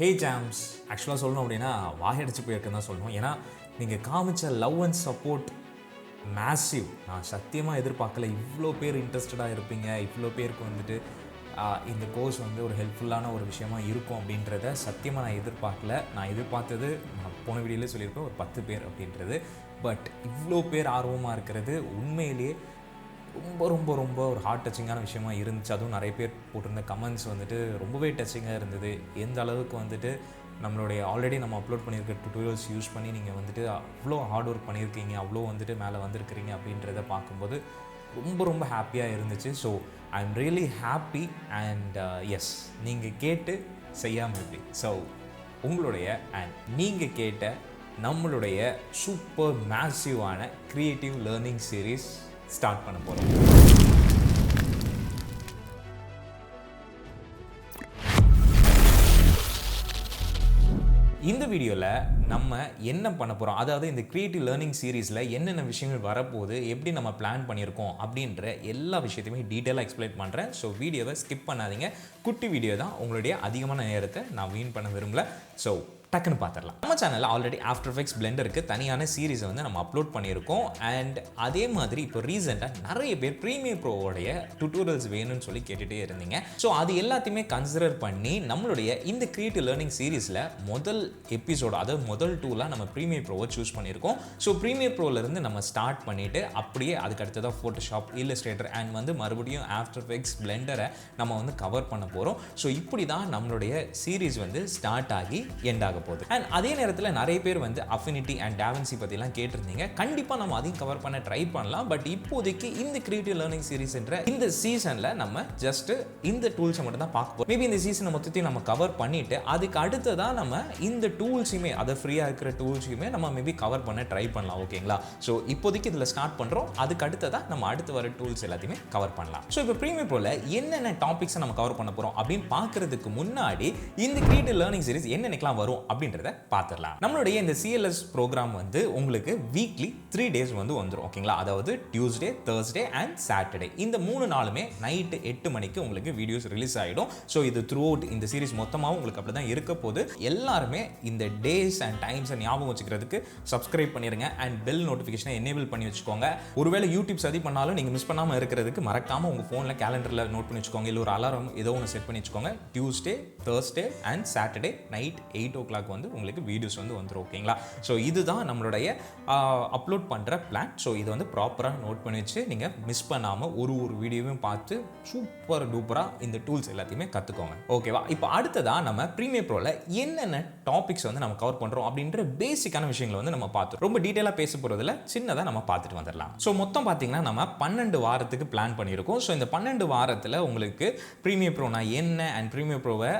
ஹே jams, ஆக்சுவலாக சொல்லணும் அப்படின்னா வாயடிச்சு போயிருக்குன்னு தான் சொல்லணும். ஏன்னா நீங்கள் காமிச்ச லவ் அண்ட் சப்போர்ட் மேசிவ். நான் சத்தியமாக எதிர்பார்க்கல இவ்வளோ பேர் இன்ட்ரெஸ்டடாக இருப்பீங்க, இவ்வளோ பேருக்கு வந்துட்டு இந்த கோர்ஸ் வந்து ஒரு ஹெல்ப்ஃபுல்லான ஒரு விஷயமா இருக்கும் அப்படின்றத சத்தியமாக நான் எதிர்பார்க்கல. நான் எதிர்பார்த்தது, நான் போன வீடியோலேயே சொல்லியிருப்பேன், ஒரு 10 பேர் அப்படின்றது. பட் இவ்வளோ பேர் ஆர்வமாக இருக்கிறது உண்மையிலேயே ரொம்ப ரொம்ப ரொம்ப ஒரு ஹார்ட் டச்சிங்கான விஷயமா இருந்துச்சு. அதுவும் நிறைய பேர் போட்டிருந்த கமெண்ட்ஸ் வந்துட்டு ரொம்பவே டச்சிங்காக இருந்தது. எந்த அளவுக்கு வந்துட்டு நம்மளுடைய ஆல்ரெடி நம்ம அப்லோட் பண்ணியிருக்க டுட்டோரியல்ஸ் யூஸ் பண்ணி நீங்கள் வந்துட்டு அவ்வளோ ஹார்ட் ஒர்க் பண்ணியிருக்கீங்க, அவ்வளோ வந்துட்டு மேலே வந்திருக்கிறீங்க அப்படின்றத பார்க்கும்போது ரொம்ப ரொம்ப ஹாப்பியாக இருந்துச்சு. So I am really happy and yes, நீங்கள் கேட்டு செய்யாமல் எப்படி. ஸோ உங்களுடைய அண்ட் நீங்கள் கேட்ட நம்மளுடைய சூப்பர் மேசிவான க்ரியேட்டிவ் லேர்னிங் சீரீஸ் ஸ்டார்ட் பண்ண போகிறோம். இந்த வீடியோவில் நம்ம என்ன பண்ண போகிறோம், அதாவது இந்த கிரியேட்டிவ் லேர்னிங் சீரீஸில் என்னென்ன விஷயங்கள் வரப்போகுது, எப்படி நம்ம பிளான் பண்ணியிருக்கோம் அப்படின்ற எல்லா விஷயத்தையுமே டீட்டெயிலாக எக்ஸ்பிளைன் பண்ணுறேன். ஸோ வீடியோவை ஸ்கிப் பண்ணாதீங்க. குட்டி வீடியோ தான், உங்களுடைய அதிகமான நேரத்தை நான் வீண் பண்ண விரும்பல. ஸோ டக்குன்னு பார்த்துடலாம். நம்ம சேனலில் ஆல்ரெடி ஆஃப்டர் எஃபெக்ட்ஸ் பிளெண்டருக்கு தனியான சீரீஸை வந்து நம்ம அப்லோட் பண்ணியிருக்கோம். அண்ட் அதே மாதிரி இப்போ ரீசெண்டாக நிறைய பேர் ப்ரீமியர் ப்ரோவோடைய டுட்டோரியல்ஸ் வேணும்னு சொல்லி கேட்டுகிட்டே இருந்தீங்க. ஸோ அது எல்லாத்தையுமே கன்சிடர் பண்ணி நம்மளுடைய இந்த கிரியேட்டிவ் லேர்னிங் சீரீஸில் முதல் எபிசோடு, அதாவது முதல் டூலாக நம்ம ப்ரீமியர் ப்ரோவை சூஸ் பண்ணியிருக்கோம். ஸோ ப்ரீமியர் ப்ரோலேருந்து நம்ம ஸ்டார்ட் பண்ணிவிட்டு அப்படியே அதுக்கு அடுத்ததாக ஃபோட்டோஷாப், இல்லஸ்ட்ரேட்டர் அண்ட் வந்து மறுபடியும் ஆஃப்டர் எஃபெக்ட்ஸ் பிளெண்டரை நம்ம வந்து கவர் பண்ண போகிறோம். ஸோ இப்படி தான் நம்மளுடைய சீரீஸ் வந்து ஸ்டார்ட் ஆகி எண்ட் ஆக போகுது. அண்ட் அதே நேரத்தில் நிறைய பேர் வந்து அஃபினிட்டி அண்ட் டாவின்சி பற்றிலாம் கேட்டிருந்தீங்க. கண்டிப்பாக நம்ம அதையும் கவர் பண்ண ட்ரை பண்ணலாம். பட் இப்போதைக்கு இந்த கிரியேட்டிவ் லேர்னிங் சீரீஸ்ன்ற இந்த சீசனில் நம்ம ஜஸ்ட் இந்த டூல்ஸை மட்டும் தான் பார்க்க போகிறோம். மேபி இந்த சீசனை மொத்தத்தையும் நம்ம கவர் பண்ணிட்டு அதுக்கு அடுத்ததாக நம்ம இந்த டூல்ஸையுமே, அதை ஃப்ரீயாக இருக்கிற டூல்ஸையுமே நம்ம மேபி கவர் பண்ண ட்ரை பண்ணலாம். ஓகேங்களா? ஸோ இப்போதைக்கு இதில் ஸ்டார்ட் பண்ணுறோம். அதுக்கு அடுத்ததாக நம்ம அடுத்து வர டூல்ஸ் எல்லாத்தையுமே கவர் பண்ணலாம். ஸோ இப்போ ப்ரீமியர் ப்ரோல என்னென்ன டாபிக்ஸை நம்ம கவர் பண்ண போகிறோம் அப்படின்னு பார்க்கறதுக்கு முன்னாடி இந்த கிரியேட்டிவ் லேர்னிங் சீரீஸ் என்னென்னலாம் வரும் அப்படின்றத பார்த்துடலாம். நம்மளுடைய இந்த சிஎல்எஸ் ப்ரோக்ராம் வந்து உங்களுக்கு வீக்லி 3 டேஸ் வந்து வந்துடும். ஓகேங்களா? அதாவது டியூஸ்டே, தேர்ஸ்டே அண்ட் சாட்டர்டே, இந்த 3 நாளுமே நைட்டு 8 மணிக்கு உங்களுக்கு வீடியோஸ் ரிலீஸ் ஆகிடும். ஸோ இது த்ரூ அவுட் இந்த சீரிஸ் மொத்தமாகவும் உங்களுக்கு அப்படி தான் இருக்க போது. எல்லாருமே இந்த டேஸ் அண்ட் டைம்ஸை ஞாபகம் வச்சுக்கிறதுக்கு சப்ஸ்கிரைப் பண்ணிடுங்க அண்ட் பெல் நோட்டிஃபிகேஷனை எனேபிள் பண்ணி வச்சுக்கோங்க. ஒருவேளை யூடியூப் சதி பண்ணாலும் நீங்கள் மிஸ் பண்ணாமல் இருக்கிறதுக்கு மறக்காமல் உங்கள் ஃபோனில் கேலண்டரில் நோட் பண்ணி வச்சுக்கோங்க. இல்லை ஒரு அலாரம் ஏதோ ஒன்று செட் பண்ணி வச்சுக்கோங்க. Tuesday, Thursday and Saturday night 8 o'clock வந்து உங்களுக்கு வீடியோஸ் வந்து வந்துடும். ஓகேங்களா? ஸோ இதுதான் நம்மளுடைய அப்லோட் பண்ணுற பிளான். ஸோ இதை வந்து ப்ராப்பராக நோட் பண்ணி வச்சு நீங்கள் மிஸ் பண்ணாமல் ஒரு வீடியோவையும் பார்த்து சூப்பர் டூப்பராக இந்த டூல்ஸ் எல்லாத்தையுமே கற்றுக்கோங்க. ஓகேவா? இப்போ அடுத்ததாக நம்ம ப்ரீமியர் ப்ரோவில் என்னென்ன டாபிக்ஸ் வந்து நம்ம கவர் பண்ணுறோம் அப்படின்ற பேசிக்கான விஷயங்களை வந்து நம்ம பார்த்து ரொம்ப டீட்டெயிலாக பேச போகிறதுல சின்னதாக நம்ம பார்த்துட்டு வந்துடலாம். ஸோ மொத்தம் பார்த்தீங்கன்னா நம்ம 12 வாரத்துக்கு பிளான் பண்ணியிருக்கோம். ஸோ இந்த 12 வாரத்தில் உங்களுக்கு ப்ரீமியர் ப்ரோனா என்ன அண்ட் ப்ரீமியர் ப்ரோவை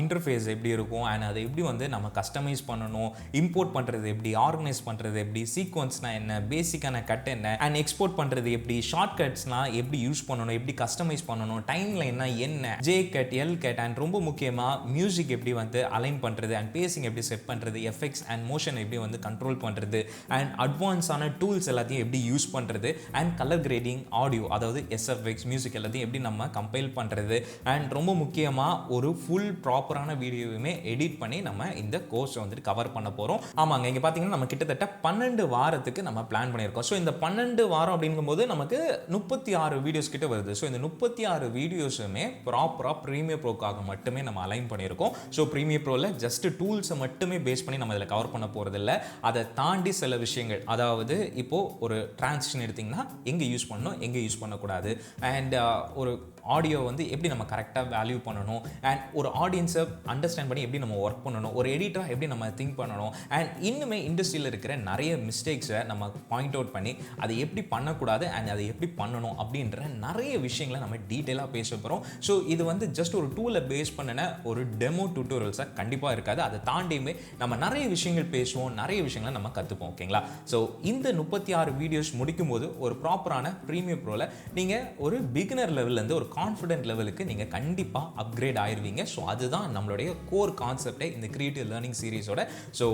இன்டர்ஃபேஸ் எப்படி இருக்கும் அண்ட் அதை எப்படி வந்து நம்ம கஸ்டமைஸ் பண்ணணும், இம்போர்ட் பண்ணுறது எப்படி, ஆர்கனைஸ் பண்ணுறது எப்படி, சீக்வன்ஸ்னா என்ன, பேசிக்கான கட் என்ன அண்ட் எக்ஸ்போர்ட் பண்ணுறது எப்படி, ஷார்ட் கட்ஸ்லாம் எப்படி யூஸ் பண்ணணும், எப்படி கஸ்டமைஸ் பண்ணணும், டைம் லைன்னா என்ன, J cut, L cut and ரொம்ப முக்கியமாக மியூசிக் எப்படி வந்து அலைன் பண்ணுறது அண்ட் பேசிங் எப்படி செட் பண்ணுறது, எஃபெக்ட்ஸ் அண்ட் மோஷன் எப்படி வந்து கண்ட்ரோல் பண்ணுறது அண்ட் அட்வான்ஸான டூல்ஸ் எல்லாத்தையும் எப்படி யூஸ் பண்ணுறது அண்ட் கலர் கிரேடிங், ஆடியோ அதாவது எஸ்எஃப்எக்ஸ், மியூசிக் எல்லாத்தையும் எப்படி நம்ம கம்பைல் பண்ணுறது அண்ட் ரொம்ப முக்கியமாக ஒரு ஃபுல் ப்ராப்பரான வீடியோவுமே எடிட் பண்ணி நம்ம இந்த கோர்ஸ் வந்துட்டு கவர் பண்ண போகிறோம். ஆமாங்க, இங்கே பார்த்தீங்கன்னா நம்ம கிட்டத்தட்ட 12 வாரத்துக்கு நம்ம பிளான் பண்ணியிருக்கோம். ஸோ இந்த 12 வாரம் அப்படிங்கும்போது நமக்கு 36 வீடியோஸ் கிட்ட வருது. ஸோ இந்த 36 வீடியோஸுமே ப்ராப்பராக ப்ரீமியர் ப்ரோக்காக மட்டுமே நம்ம அலைன் பண்ணியிருக்கோம். ஸோ ப்ரீமியர் ப்ரோவில் ஜஸ்ட் டூல்ஸை மட்டுமே பேஸ் பண்ணி நம்ம இதில் கவர் பண்ண போகிறதில்ல. அதை தாண்டி சில விஷயங்கள், அதாவது இப்போது ஒரு டிரான்சிஷன் எடுத்திங்கன்னா எங்கே யூஸ் பண்ணணும், எங்கே யூஸ் பண்ணக்கூடாது அண்ட் ஒரு ஆடியோ வந்து எப்படி நம்ம கரெக்டாக வேல்யூ பண்ணணும் அண்ட் ஒரு ஆடியன்ஸை அண்டர்ஸ்டாண்ட் பண்ணி எப்படி நம்ம ஒர்க் பண்ணணும், ஒரு எடிட்டராக எப்படி நம்ம திங்க் பண்ணணும் அண்ட் இன்னுமே இண்டஸ்ட்ரியில் இருக்கிற நிறைய மிஸ்டேக்ஸை நம்ம பாயிண்ட் அவுட் பண்ணி அதை எப்படி பண்ணக்கூடாது அண்ட் அதை எப்படி பண்ணணும் அப்படின்ற நிறைய விஷயங்களை நம்ம டீட்டெயிலாக பேச போகிறோம். ஸோ இது வந்து ஜஸ்ட் ஒரு டூலை பேஸ் பண்ணின ஒரு டெமோ டியூட்டோரியல்ஸாக கண்டிப்பாக இருக்காது. அதை தாண்டியுமே நம்ம நிறைய விஷயங்கள் பேசுவோம், நிறைய விஷயங்களை நம்ம கற்றுப்போம். ஓகேங்களா? ஸோ இந்த 36 வீடியோஸ் முடிக்கும் போது ஒரு ப்ராப்பரான ப்ரீமியர் ப்ரோவில் நீங்கள் ஒரு பிகினர் லெவல்லேருந்து ஒரு கான்ஃபிடென்ட் லெவலுக்கு நீங்கள் கண்டிப்பாக அப்கிரேட் ஆயிருவீங்க. ஸோ அதுதான் நம்மளுடைய கோர் கான்செப்டே இந்த கிரியேட்டிவ் லேர்னிங் சீரீஸோட. ஸோ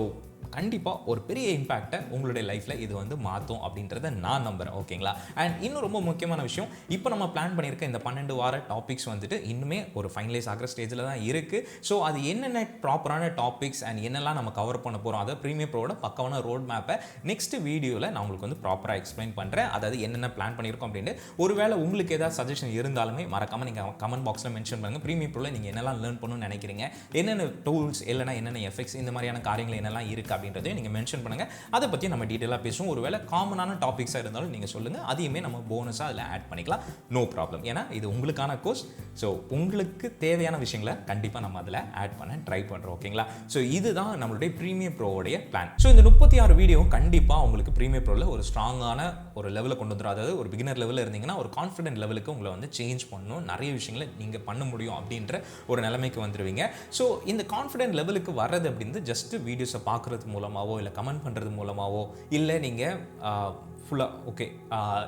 கண்டிப்பாக ஒரு பெரிய இம்பாக்டை உங்களுடைய லைஃப்பில் இது வந்து மாற்றும் அப்படின்றத நான் நம்புகிறேன். ஓகேங்களா? அண்ட் இன்னும் ரொம்ப முக்கியமான விஷயம், இப்போ நம்ம பிளான் பண்ணியிருக்க இந்த 12 வார டாபிக்ஸ் வந்துட்டு இன்னுமே ஒரு ஃபைனலைஸ் ஆகிற ஸ்டேஜில் தான் இருக்குது. ஸோ அது என்னென்ன ப்ராப்பரான டாபிக்ஸ் அண்ட் என்னெல்லாம் நம்ம கவர் பண்ண போகிறோம், அதை ப்ரீமியர் ப்ரோட பக்கமான ரோட் மேப்பை நெக்ஸ்ட் வீடியோவில் நான் உங்களுக்கு வந்து ப்ராப்பராக எக்ஸ்பிளைன் பண்ணுறேன். அதாவது என்னென்ன பிளான் பண்ணியிருக்கோம் அப்படின்னு. ஒருவேளை உங்களுக்கு ஏதாவது சஜஷன் இருந்தாலுமே மறக்காமல் நீங்கள் கமெண்ட் பாக்ஸில் மென்ஷன் பண்ணுங்கள். ப்ரீமியர் ப்ரோவில் நீங்கள் என்னெல்லாம் லேர்ன் பண்ணணும்னு நினைக்கிறீங்க, என்னென்ன டூல்ஸ் இல்லைனா என்னென்ன எஃபெக்ட்ஸ், இந்த மாதிரியான காரியங்கள் என்னெல்லாம் இருக்குது அப்படின்றதையும் நீங்கள் மென்ஷன் பண்ணுங்கள். அதை பற்றி நம்ம டீட்டெயிலாக பேசுவோம். ஒருவேளை காமனான டாபிக்ஸாக இருந்தாலும் நீங்கள் சொல்லுங்கள், அதையுமே நம்ம போனஸாக அதில் ஆட் பண்ணிக்கலாம். No problem. ஏன்னா இது உங்களுக்கான கோர்ஸ். ஸோ உங்களுக்கு தேவையான விஷயங்களை கண்டிப்பாக நம்ம அதில் ஆட் பண்ண ட்ரை பண்ணுறோம். ஓகேங்களா? ஸோ இதுதான் நம்மளுடைய ப்ரீமியர் ப்ரோவுடைய பிளான். ஸோ இந்த 36 வீடியோ கண்டிப்பாக உங்களுக்கு ப்ரீமியர் ப்ரோவில் ஒரு ஸ்ட்ராங்கான ஒரு லெவலில் கொண்டு வந்துடும். அதாவது ஒரு பிகினர் லெவலில் இருந்தீங்கன்னா ஒரு கான்ஃபிடென்ட் லெவலுக்கு உங்களை வந்து சேஞ்ச் பண்ணணும், நிறைய விஷயங்களை நீங்கள் பண்ண முடியும் அப்படின்ற ஒரு நிலைமைக்கு வந்துடுவீங்க. ஸோ இந்த கான்ஃபிடென்ட் லெவலுக்கு வர்றது அப்படின்னு ஜஸ்ட் வீடியோஸை பார்க்குறது மூலமாகவோ இல்லை கமெண்ட் பண்ணுறது மூலமாகவோ இல்லை நீங்கள் ஃபுல்லாக ஓகே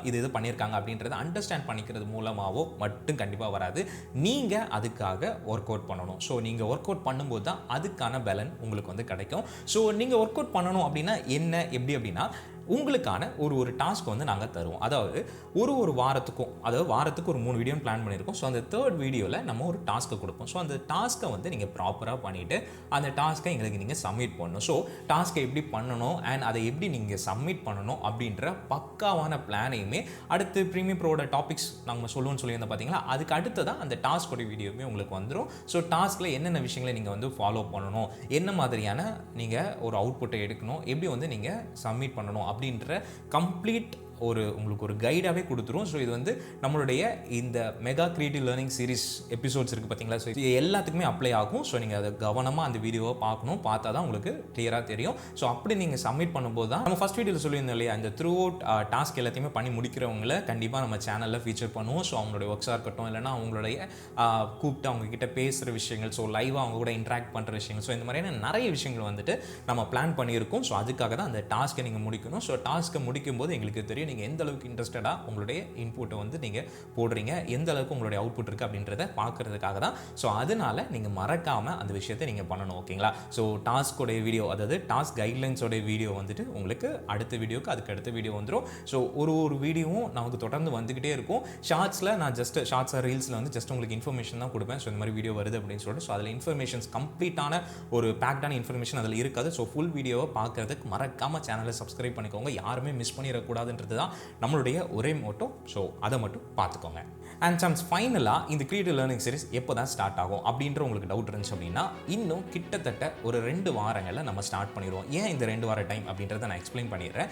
இது பண்ணியிருக்காங்க அப்படின்றத அண்டர்ஸ்டாண்ட் பண்ணிக்கிறது மூலமாகவோ மட்டும் கண்டிப்பாக வராது. நீங்கள் அதுக்காக ஒர்க் அவுட் பண்ணணும். ஸோ நீங்கள் ஒர்க் அவுட் பண்ணும்போது தான் அதுக்கான பலன் உங்களுக்கு வந்து கிடைக்கும். ஸோ நீங்கள் ஒர்க் அவுட் பண்ணணும் அப்படின்னா என்ன, எப்படி அப்படின்னா உங்களுக்கான ஒரு டாஸ்க் வந்து நாங்கள் தருவோம். அதாவது ஒரு வாரத்துக்கும், அதாவது வாரத்துக்கு ஒரு 3 வீடியோ பிளான் பண்ணியிருக்கோம். ஸோ அந்த 3rd வீடியோவில் நம்ம ஒரு டாஸ்க்கை கொடுப்போம். ஸோ அந்த டாஸ்க்கை வந்து நீங்கள் ப்ராப்பராக பண்ணிவிட்டு அந்த டாஸ்க்கை எங்களுக்கு நீங்கள் சப்மிட் பண்ணணும். ஸோ டாஸ்க்கை எப்படி பண்ணணும் அண்ட் அதை எப்படி நீங்கள் சப்மிட் பண்ணணும் அப்படின்ற பக்காவான பிளானையுமே அடுத்து ப்ரீமியர் ப்ரோட டாபிக்ஸ் நாங்கள் சொல்லுவோம்னு சொல்லியிருந்தோம் பார்த்தீங்களா, அதுக்கு அடுத்ததான் அந்த டாஸ்கோட வீடியோவுமே உங்களுக்கு வந்துடும். ஸோ டாஸ்கில் என்னென்ன விஷயங்களை நீங்கள் வந்து ஃபாலோ பண்ணணும், என்ன மாதிரியான நீங்கள் ஒரு அவுட்புட்டை எடுக்கணும், எப்படி வந்து நீங்கள் சப்மிட் பண்ணணும் அப்படின்ற கம்ப்ளீட் உங்களுக்கு ஒரு கைடாகவே கொடுத்துரும். ஸோ இது வந்து நம்மளுடைய இந்த mega creative learning series episodes இருக்குது பார்த்தீங்களா, ஸோ இது எல்லாத்துக்குமே அப்ளை ஆகும். ஸோ நீங்கள் அதை கவனமாக அந்த வீடியோவை பார்க்கணும், பார்த்தா தான் உங்களுக்கு கிளியராக தெரியும். ஸோ அப்படி நீங்கள் சப்மிட் பண்ணும்போது தான் நம்ம ஃபஸ்ட் வீடியோவில் சொல்லியிருந்தோம் இல்லையா, இந்த த்ரூ அவுட் டாஸ்க் எல்லாத்தையுமே பண்ணி முடிக்கிறவங்கள கண்டிப்பாக நம்ம சேனலில் ஃபீச்சர் பண்ணுவோம். ஸோ அவங்களுடைய ஒர்க்ஸாக இருக்கட்டும், இல்லைனா அவங்களுடைய கூப்பிட்டு அவங்கக்கிட்ட பேசுகிற விஷயங்கள், ஸோ லைவாக அவங்க கூட இன்ட்ராக்ட் பண்ணுற விஷயங்கள், ஸோ இந்த மாதிரியான நிறைய விஷயங்கள் வந்துட்டு நம்ம பிளான் பண்ணியிருக்கோம். ஸோ அதுக்காக தான் அந்த டாஸ்க்கை நீங்கள் முடிக்கணும். ஸோ டாஸ்க்கை முடிக்கும்போது எங்களுக்கு தெரியும் நீங்கள் எந்த அளவுக்கு இன்ட்ரெஸ்டடாக உங்களுடைய இன்புட்டை வந்து நீங்கள் போடுறீங்க, எந்த அளவுக்கு உங்களுடைய அவுட்புட் இருக்குது அப்படின்றத பார்க்கறதுக்காக தான். ஸோ அதனால நீங்கள் மறக்காமல் அந்த விஷயத்தை நீங்கள் பண்ணணும். ஓகேங்களா? ஸோ டாஸ்கோடைய வீடியோ, அதாவது டாஸ்க் கைட்லைன்ஸோடைய வீடியோ வந்துட்டு உங்களுக்கு அடுத்த வீடியோக்கு அதுக்கு அடுத்த வீடியோ வந்துடும். ஸோ ஒரு வீடியோவும் நமக்கு தொடர்ந்து வந்துக்கிட்டே இருக்கும். ஷார்ட்ஸில் நான் ஜஸ்ட் ஷார்ட்ஸ் ஆர் ரீல்ஸில் வந்து ஜஸ்ட் உங்களுக்கு இன்ஃபர்மேஷன் தான் கொடுப்பேன். ஸோ இந்த மாதிரி வீடியோ வருது அப்படின்னு சொல்லிட்டு. ஸோ அதில் இன்ஃபர்மேஷன்ஸ் கம்ப்ளீட்டான ஒரு பேக்டான இன்ஃபர்மேஷன் அதில் இருக்காது. ஸோ ஃபுல் வீடியோவை பார்க்கறதுக்கு மறக்காமல் சேனலை சப்ஸ்கிரைப் பண்ணிக்கோங்க. யாருமே மிஸ் பண்ணிடக்கூடாதுன்றது தான் நம்மளுடைய ஒரே மோட்டோ. ஸோ அதை மட்டும் பார்த்துக்கோங்க. அண்ட் சம்ஸ் ஃபைனலாக இந்த கிரியேட்டிவ் லேர்னிங் சீரிஸ் எப்போ தான் ஸ்டார்ட் ஆகும் அப்படின்ற உங்களுக்கு டவுட் இருந்துச்சு அப்படின்னா, இன்னும் கிட்டத்தட்ட ஒரு 2 வாரங்களில் நம்ம ஸ்டார்ட் பண்ணிடுவோம். ஏன் இந்த 2 வார டைம் அப்படின்றத நான் எக்ஸ்பிளைன் பண்ணிடுறேன்.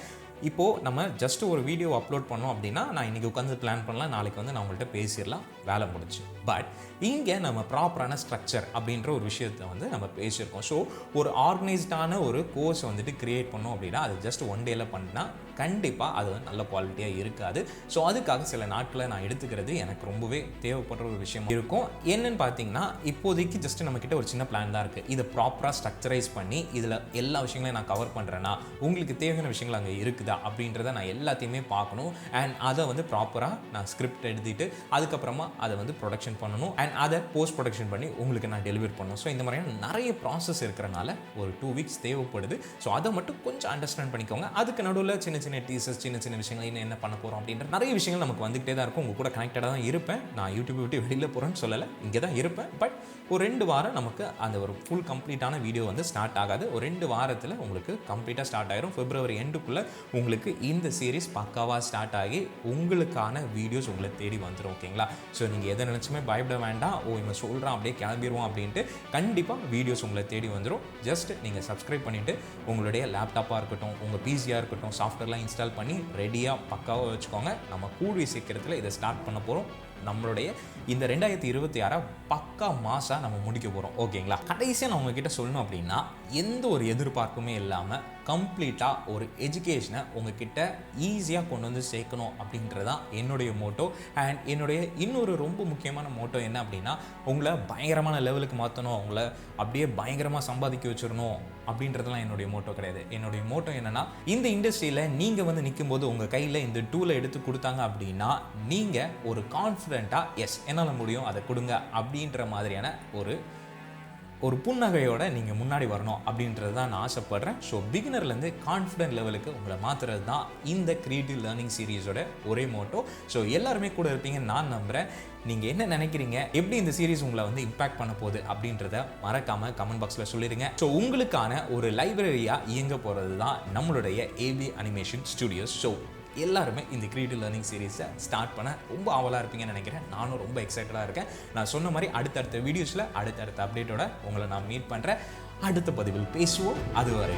இப்போது நம்ம ஜஸ்ட் ஒரு வீடியோ அப்லோட் பண்ணோம் அப்படின்னா நான் இன்றைக்கி உட்காந்து பிளான் பண்ணலாம், நாளைக்கு வந்து நான் உங்கள்கிட்ட பேசிடலாம், வேலை முடிச்சு. பட் இங்கே நம்ம ப்ராப்பரான ஸ்ட்ரக்சர் அப்படின்ற ஒரு விஷயத்தை வந்து நம்ம பேசியிருக்கோம். ஸோ ஒரு ஆர்கனைஸ்டான ஒரு கோர்ஸ் வந்துட்டு கிரியேட் பண்ணோம் அப்படின்னா அது ஜஸ்ட் 1 டேல பண்ணால் கண்டிப்பாக அது வந்து நல்ல குவாலிட்டியாக இருக்காது. ஸோ அதுக்காக சில நாட்களை நான் எடுத்துக்கிறது எனக்கு ரொம்பவே தேவைப்படுற ஒரு விஷயம் இருக்கும். என்னன்னு பார்த்தீங்கன்னா, இப்போதைக்கு ஜஸ்ட் நம்மக்கிட்ட ஒரு சின்ன பிளான் தான் இருக்குது. இதை ப்ராப்பராக ஸ்ட்ரக்சரைஸ் பண்ணி இதில் எல்லா விஷயங்களையும் நான் கவர் பண்ணுறேன்னா உங்களுக்கு தேவையான விஷயங்கள் அங்கே இருக்குது அப்படின்றத நான் எல்லாத்தையுமே பார்க்கணும். அண்ட் அதை வந்து ப்ராப்பராக நான் ஸ்கிரிப்ட் எழுதிட்டு அதுக்கப்புறமா அதை வந்து ப்ரொடக்ஷன் பண்ணணும் அண்ட் அதை போஸ்ட் ப்ரொடக்ஷன் பண்ணி உங்களுக்கு நான் டெலிவரி பண்ணணும். ஸோ இந்த மாதிரியான நிறைய ப்ராசஸ் இருக்கிறனால ஒரு 2 வீக்ஸ் தேவைப்படுது. ஸோ அதை மட்டும் கொஞ்சம் அண்டர்ஸ்டாண்ட் பண்ணிக்கோங்க. அதுக்கு நடுவில் சின்ன சின்ன டீசர்ஸ், சின்ன சின்ன விஷயங்கள் என்ன பண்ண போகிறோம் அப்படின்ற நிறைய விஷயங்கள் நமக்கு வந்துகிட்டே தான் இருக்கும். உங்கள் கூட கனெக்டடாக தான் இருப்பேன். நான் யூடியூப் விட்டு வெளியில் போகிறேன்னு சொல்லலை, இங்கே தான் இருப்பேன். பட் ஒரு 2 வாரம் நமக்கு அந்த ஒரு ஃபுல் கம்ப்ளீட்டான வீடியோ வந்து ஸ்டார்ட் ஆகாது. ஒரு 2 வாரத்தில் உங்களுக்கு கம்ப்ளீட்டாக ஸ்டார்ட் ஆகிரும். பிப்ரவரி எண்டுக்குள்ளே உங்களுக்கு இந்த சீரிஸ் பக்காவாக ஸ்டார்ட் ஆகி உங்களுக்கான வீடியோஸ் உங்களை தேடி வந்துடும். ஓகேங்களா? ஸோ நீங்கள் எதை நினச்சுமே பயப்பட வேண்டாம். இவன் சொல்கிறான் அப்படியே கிளம்பிடுவோம் அப்படின்ட்டு. கண்டிப்பாக வீடியோஸ் உங்களை தேடி வந்துடும். ஜஸ்ட் நீங்கள் சப்ஸ்கிரைப் பண்ணிவிட்டு உங்களுடைய லேப்டாப்பாக இருக்கட்டும், உங்கள் பிசியாக இருக்கட்டும், சாஃப்ட்வேர்லாம் இன்ஸ்டால் பண்ணி ரெடியாக பக்காவாக வச்சுக்கோங்க. நம்ம கூடிய சீக்கிரத்தில் இதை ஸ்டார்ட் பண்ண போகிறோம். நம்மளுடைய இந்த 2026 பக்கா மாதம் நம்ம முடிக்க போகிறோம். ஓகேங்களா? கடைசியாக நான் உங்ககிட்ட சொல்லணும் அப்படின்னா, எந்த ஒரு எதிர்பார்ப்புமே இல்லாமல் கம்ப்ளீட்டாக ஒரு எஜுகேஷனை உங்ககிட்ட ஈஸியாக கொண்டு வந்து சேர்க்கணும் அப்படின்றதான் என்னுடைய மோட்டோ. அண்ட் என்னுடைய இன்னொரு ரொம்ப முக்கியமான மோட்டோ என்ன அப்படின்னா, உங்களை பயங்கரமான லெவலுக்கு மாற்றணும், உங்களை அப்படியே பயங்கரமாக சம்பாதிக்க வச்சிடணும் அப்படின்றதெல்லாம் என்னுடைய மோட்டோ கிடையாது. என்னுடைய மோட்டோ என்னென்னா, இந்த இண்டஸ்ட்ரியில் நீங்கள் வந்து நிற்கும்போது உங்கள் கையில் இந்த டூலை எடுத்து கொடுத்தாங்க அப்படின்னா நீங்கள் ஒரு கான்ஃபிடென்ட்டாக எஸ் என்னால் முடியும் அதை கொடுங்க அப்படின்ற மாதிரியான ஒரு ஒரு புன்னகையோட நீங்கள் முன்னாடி வரணும் அப்படின்றது தான் நான் ஆசைப்படுறேன். ஸோ பிகினர்லேருந்து கான்ஃபிடென்ட் லெவலுக்கு உங்களை மாற்றுறது தான் இந்த கிரியேட்டிவ் லேர்னிங் சீரீஸோட ஒரே மோட்டோ. ஸோ எல்லாருமே கூட இருப்பீங்கன்னு நான் நம்புகிறேன். நீங்கள் என்ன நினைக்கிறீங்க, எப்படி இந்த சீரீஸ் உங்களை வந்து இம்பாக்ட் பண்ண போகுது அப்படின்றத மறக்காமல் கமெண்ட் பாக்ஸில் சொல்லிடுங்க. ஸோ உங்களுக்கான ஒரு லைப்ரரியாக இயங்க போகிறது தான் நம்மளுடைய ஏபி அனிமேஷன் ஸ்டுடியோஸ். ஸோ எல்லாருமே இந்த கிரியேட்டிவ் லேர்னிங் சீரீஸை ஸ்டார்ட் பண்ண ரொம்ப ஆவலாக இருப்பீங்கன்னு நினைக்கிறேன். நானும் ரொம்ப எக்ஸைட்டடாக இருக்கேன். நான் சொன்ன மாதிரி அடுத்தடுத்த வீடியோஸில் அடுத்தடுத்த அப்டேட்டோட உங்களை நான் மீட் பண்ணுறேன். அடுத்த பதிவில் பேசுவோம். அதுவரை